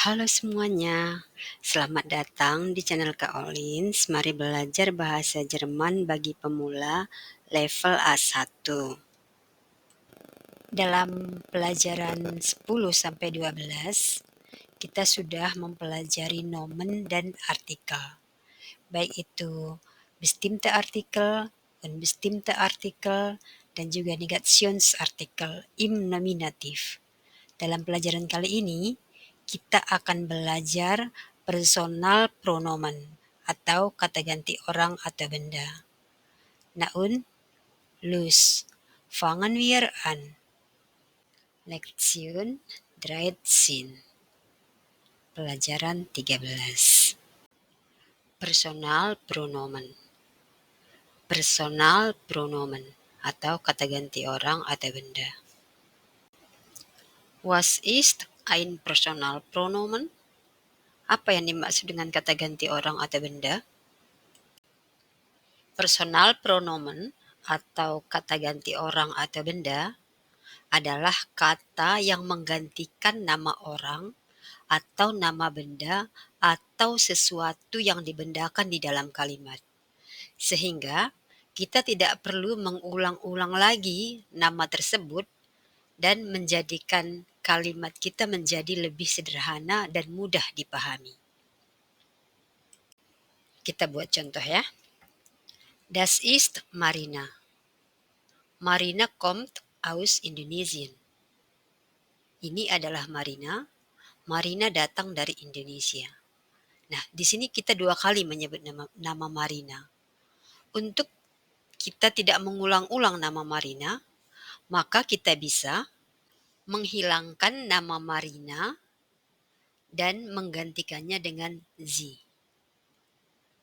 Halo semuanya, selamat datang di channel Kak Olins. Mari belajar bahasa Jerman bagi pemula level A1. Dalam pelajaran 10-12, kita sudah mempelajari nomen dan artikel, baik itu bestimmte Artikel, unbestimmte Artikel, dan juga Negationsartikel im Nominativ. Dalam pelajaran kali ini, kita akan belajar personal pronomen atau kata ganti orang atau benda. Naun, los, fangen wir an. Lektion 13. Pelajaran 13. Personal pronomen. Personal pronomen atau kata ganti orang atau benda. Was ist ein personal pronomen? Apa yang dimaksud dengan kata ganti orang atau benda? Personal pronomen atau kata ganti orang atau benda adalah kata yang menggantikan nama orang atau nama benda atau sesuatu yang dibendakan di dalam kalimat. Sehingga kita tidak perlu mengulang-ulang lagi nama tersebut dan menjadikan kalimat kita menjadi lebih sederhana dan mudah dipahami. Kita buat contoh ya. Das ist Marina. Marina kommt aus Indonesien. Ini adalah Marina. Marina datang dari Indonesia. Nah, di sini kita 2 kali menyebut nama Marina. Untuk kita tidak mengulang-ulang nama Marina, maka kita bisa menghilangkan nama Marina dan menggantikannya dengan sie.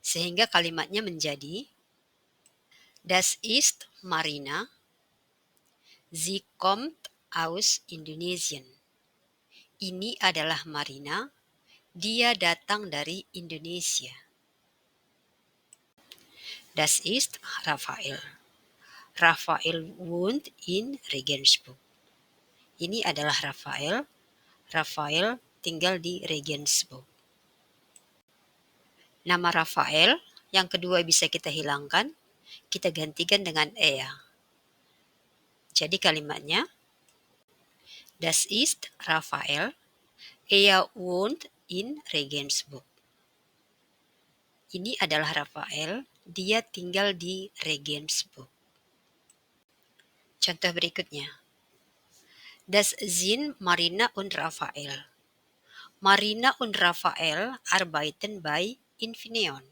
Sehingga kalimatnya menjadi Das ist Marina. Sie kommt aus Indonesien. Ini adalah Marina. Dia datang dari Indonesia. Das ist Raphael. Raphael wohnt in Regensburg. Ini adalah Raphael. Raphael tinggal di Regensburg. Nama Raphael yang kedua bisa kita hilangkan, kita gantikan dengan er. Jadi kalimatnya, Das ist Raphael. Er wohnt in Regensburg. Ini adalah Raphael. Dia tinggal di Regensburg. Contoh berikutnya. Das sind Marina und Raphael. Marina und Raphael arbeiten bei Infineon.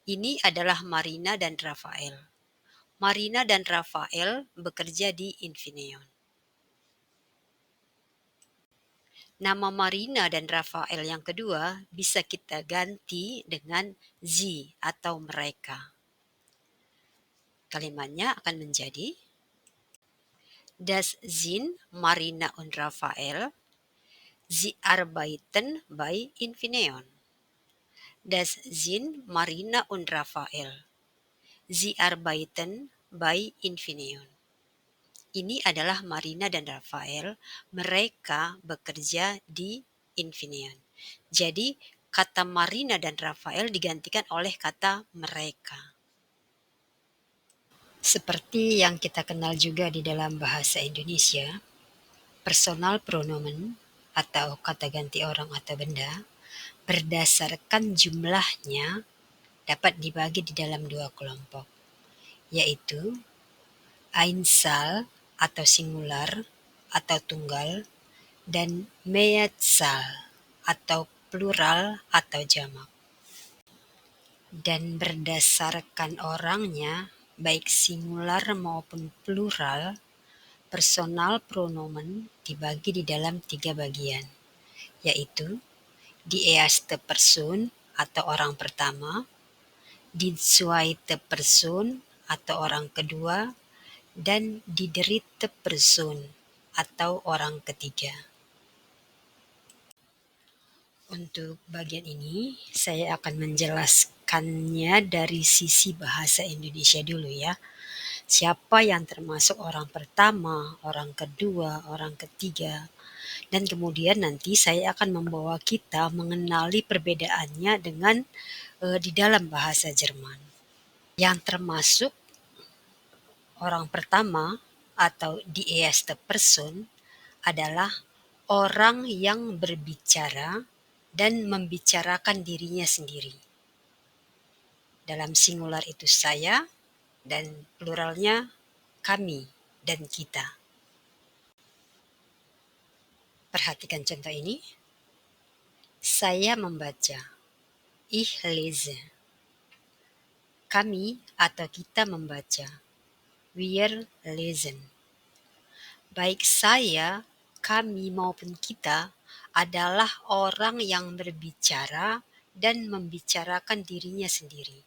Ini adalah Marina dan Raphael. Marina dan Raphael bekerja di Infineon. Nama Marina dan Raphael yang kedua bisa kita ganti dengan sie atau mereka. Kalimatnya akan menjadi Das sind Marina und Raphael. Sie arbeiten bei Infineon. Das sind Marina und Raphael. Sie arbeiten bei Infineon. Ini adalah Marina dan Raphael. Mereka bekerja di Infineon. Jadi, kata Marina dan Raphael digantikan oleh kata mereka. Seperti yang kita kenal juga di dalam bahasa Indonesia, personal pronomen atau kata ganti orang atau benda berdasarkan jumlahnya dapat dibagi di dalam 2 kelompok, yaitu Einzahl atau singular atau tunggal dan Mehrzahl atau plural atau jamak. Dan berdasarkan orangnya, baik singular maupun plural, personal pronomen dibagi di dalam 3 bagian, yaitu die erste Person atau orang pertama, die zweite Person atau orang kedua, dan die dritte Person atau orang ketiga. Untuk bagian ini, saya akan menjelaskannya dari sisi bahasa Indonesia dulu ya. siapa yang termasuk orang pertama, orang kedua, orang ketiga, dan kemudian nanti saya akan membawa kita mengenali perbedaannya dengan di dalam bahasa Jerman. Yang termasuk orang pertama atau die erste Person adalah orang yang berbicara dan membicarakan dirinya sendiri. Dalam singular itu saya dan pluralnya kami dan kita. Perhatikan contoh ini. Saya membaca. Ich lese. Kami atau kita membaca. Wir lesen. Baik saya, kami maupun kita adalah orang yang berbicara dan membicarakan dirinya sendiri.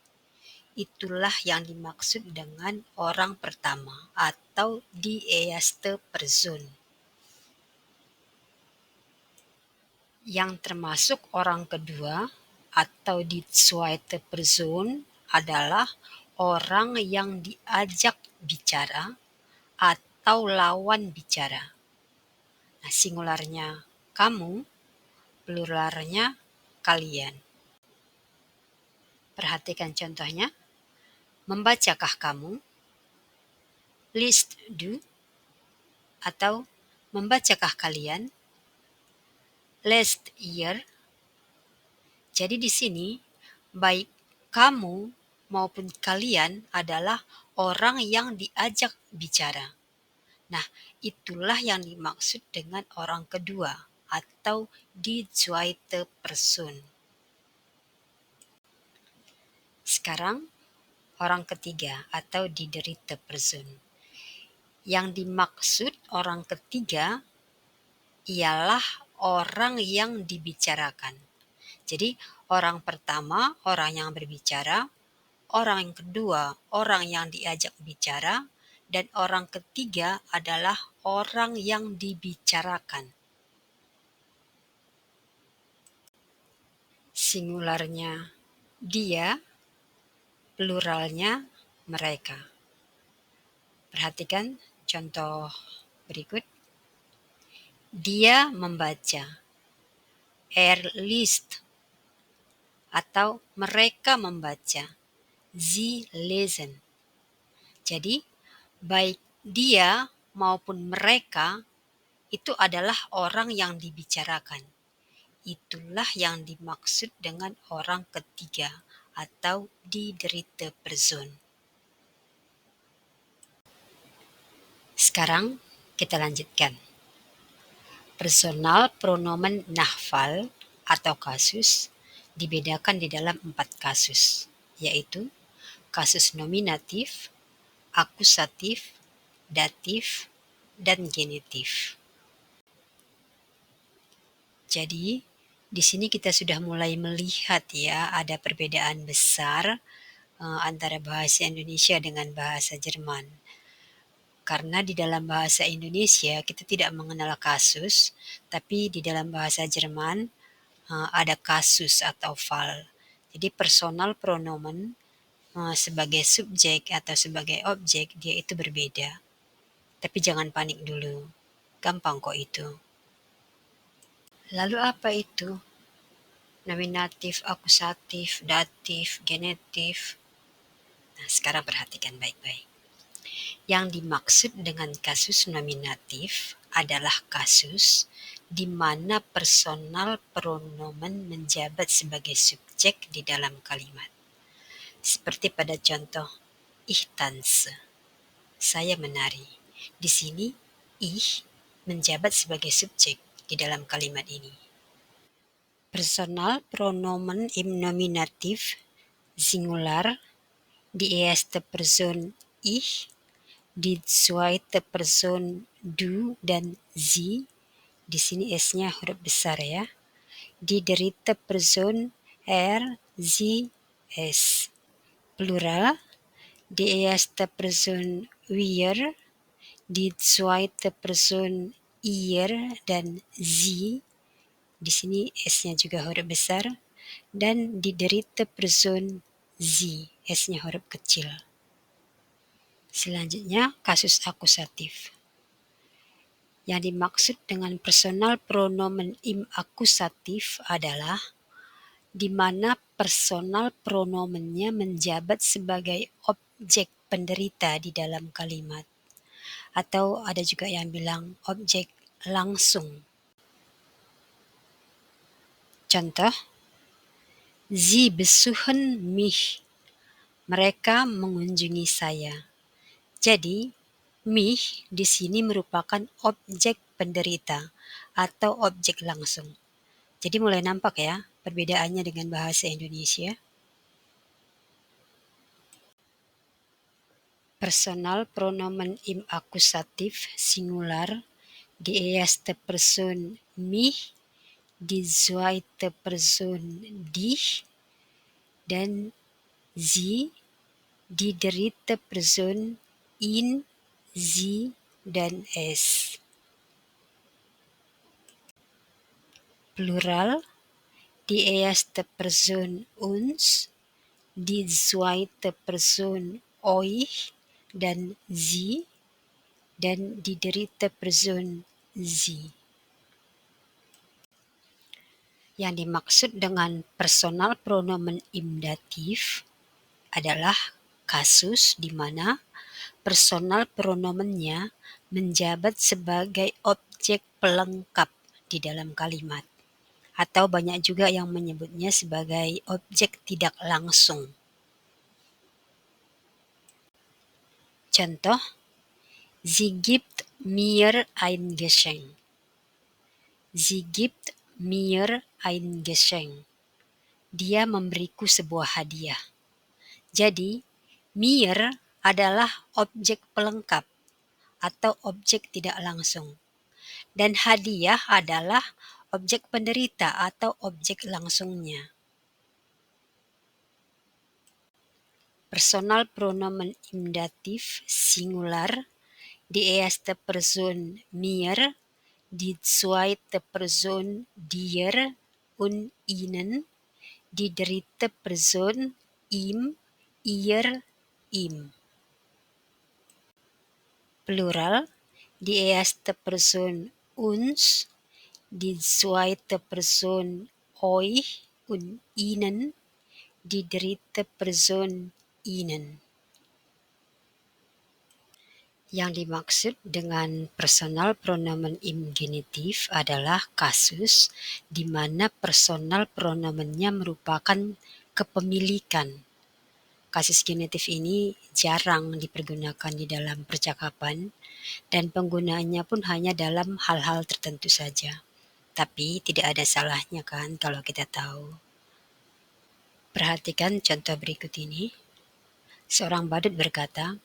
Itulah yang dimaksud dengan orang pertama atau die erste Person. Yang termasuk orang kedua atau die zweite Person adalah orang yang diajak bicara atau lawan bicara. Nah, singularnya kamu, pluralnya kalian. Perhatikan contohnya. Membacakah kamu? Liest du? Atau membacakah kalian? Lest ihr? Jadi di sini baik kamu maupun kalian adalah orang yang diajak bicara. Nah, itulah yang dimaksud dengan orang kedua atau die zweite Person. Sekarang orang ketiga atau die dritte Person. Yang dimaksud orang ketiga ialah orang yang dibicarakan. Jadi orang pertama orang yang berbicara, orang yang kedua orang yang diajak bicara, dan orang ketiga adalah orang yang dibicarakan. Singularnya dia, pluralnya mereka. Perhatikan contoh berikut. Dia membaca. Liest. Atau mereka membaca. Sie lesen. Jadi, baik dia maupun mereka itu adalah orang yang dibicarakan. Itulah yang dimaksud dengan orang ketiga atau die dritte Person. Sekarang kita lanjutkan. Personal pronomen Nachwahl atau kasus dibedakan di dalam 4 kasus, yaitu kasus nominatif, akusatif, datif, dan genitif. Jadi, di sini kita sudah mulai melihat ya ada perbedaan besar antara bahasa Indonesia dengan bahasa Jerman. Karena di dalam bahasa Indonesia kita tidak mengenal kasus, tapi di dalam bahasa Jerman ada kasus atau Fall. Jadi personal pronomen sebagai subjek atau sebagai objek dia itu berbeda. Tapi jangan panik dulu, gampang kok itu. Lalu apa itu? Nominatif, akusatif, datif, genitif. Nah, sekarang perhatikan baik-baik. Yang dimaksud dengan kasus nominatif adalah kasus di mana personal pronomen menjabat sebagai subjek di dalam kalimat. Seperti pada contoh, ich tanze, saya menari. Di sini, ich menjabat sebagai subjek di dalam kalimat ini. Personal pronomen im Nominativ Singular, die erste Person ich, die zweite Person du dan sie. Di sini S-nya huruf besar ya. Die dritte Person er, sie, es. Plural, die erste Person wir, die zweite Person ihr dan sie. Di sini S-nya juga huruf besar, dan die dritte Person sie, S-nya huruf kecil. Selanjutnya, kasus akusatif. Yang dimaksud dengan personal pronomen im akusatif adalah di mana personal pronomennya menjabat sebagai objek penderita di dalam kalimat. Atau ada juga yang bilang objek langsung. Contoh, Sie besuchen mich. Mereka mengunjungi saya. Jadi, mich di sini merupakan objek penderita atau objek langsung. Jadi mulai nampak ya perbedaannya dengan bahasa Indonesia. Personal pronomen im akusatif singular, die erste Person mich, die zweite Person dich, dan sie, die dritte Person ihn, sie, dan es. Plural, die erste Person uns, die zweite Person euch, dan sie, dan die dritte Person sie. Yang dimaksud dengan personal pronomen im datif adalah kasus di mana personal pronomennya menjabat sebagai objek pelengkap di dalam kalimat, atau banyak juga yang menyebutnya sebagai objek tidak langsung. Contoh, sie gibt mir ein Geschenk. Sie gibt mir ein Geschenk. Dia memberiku sebuah hadiah. Jadi, mir adalah objek pelengkap atau objek tidak langsung. Dan hadiah adalah objek penderita atau objek langsungnya. Personal pronomen im dativ singular, die erste Person mir, die zweite Person dir und ihnen, die dritte Person ihm, ihr, ihm. Plural, die erste Person uns, die zweite Person euch und ihnen, die dritte Person ihnen. Yang dimaksud dengan personal pronomen im genitif adalah kasus di mana personal pronomennya merupakan kepemilikan. Kasus genitif ini jarang dipergunakan di dalam percakapan dan penggunaannya pun hanya dalam hal-hal tertentu saja. Tapi tidak ada salahnya kan kalau kita tahu. Perhatikan contoh berikut ini. Seorang badut berkata,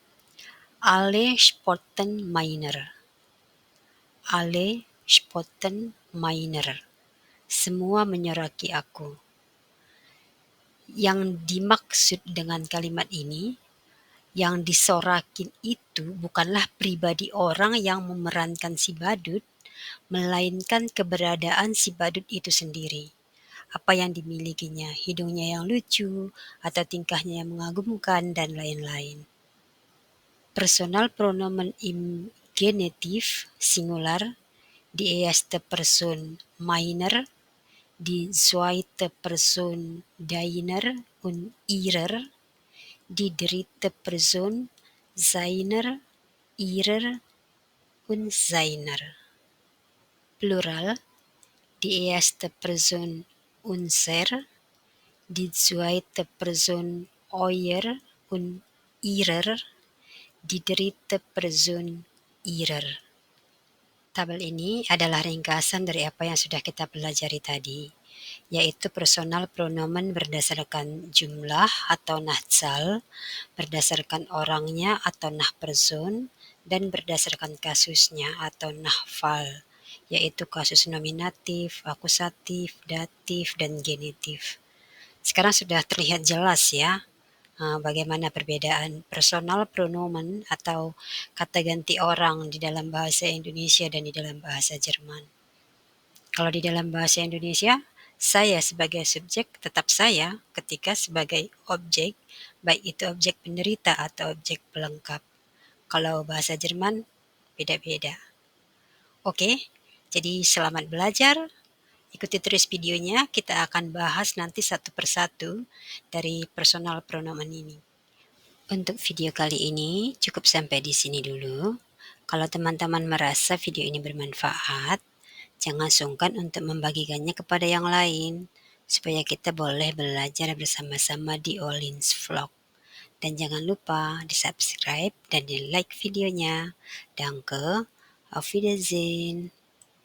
alle spotten meiner. Alle spotten meiner. Semua menyoraki aku. Yang dimaksud dengan kalimat ini, yang disorakin itu bukanlah pribadi orang yang memerankan si badut, melainkan keberadaan si badut itu sendiri. Apa yang dimilikinya, hidungnya yang lucu, atau tingkahnya yang mengagumkan, dan lain-lain. Personal pronomen im genitiv singular, die erste Person meiner, die zweite Person deiner und ihrer, die dritte Person seiner, ihrer und seiner. Plural, die erste Person unser, die zweite Person euer und ihrer, die dritte Person ihrer. Tabel ini adalah ringkasan dari apa yang sudah kita pelajari tadi, yaitu personal pronomen berdasarkan jumlah atau nahzal, berdasarkan orangnya atau nahperson, dan berdasarkan kasusnya atau nahfal, yaitu kasus nominatif, akusatif, datif, dan genitif. Sekarang sudah terlihat jelas ya bagaimana perbedaan personal pronomen atau kata ganti orang di dalam bahasa Indonesia dan di dalam bahasa Jerman. Kalau di dalam bahasa Indonesia, saya sebagai subjek tetap saya ketika sebagai objek, baik itu objek penderita atau objek pelengkap. Kalau bahasa Jerman beda-beda. Oke, jadi selamat belajar. Ikuti terus videonya, kita akan bahas nanti satu persatu dari personal pronoun ini. Untuk video kali ini cukup sampai di sini dulu. Kalau teman-teman merasa video ini bermanfaat, jangan sungkan untuk membagikannya kepada yang lain, supaya kita boleh belajar bersama-sama di Olin's Vlog. Dan jangan lupa di-subscribe dan di-like videonya. Danke, auf Wiedersehen.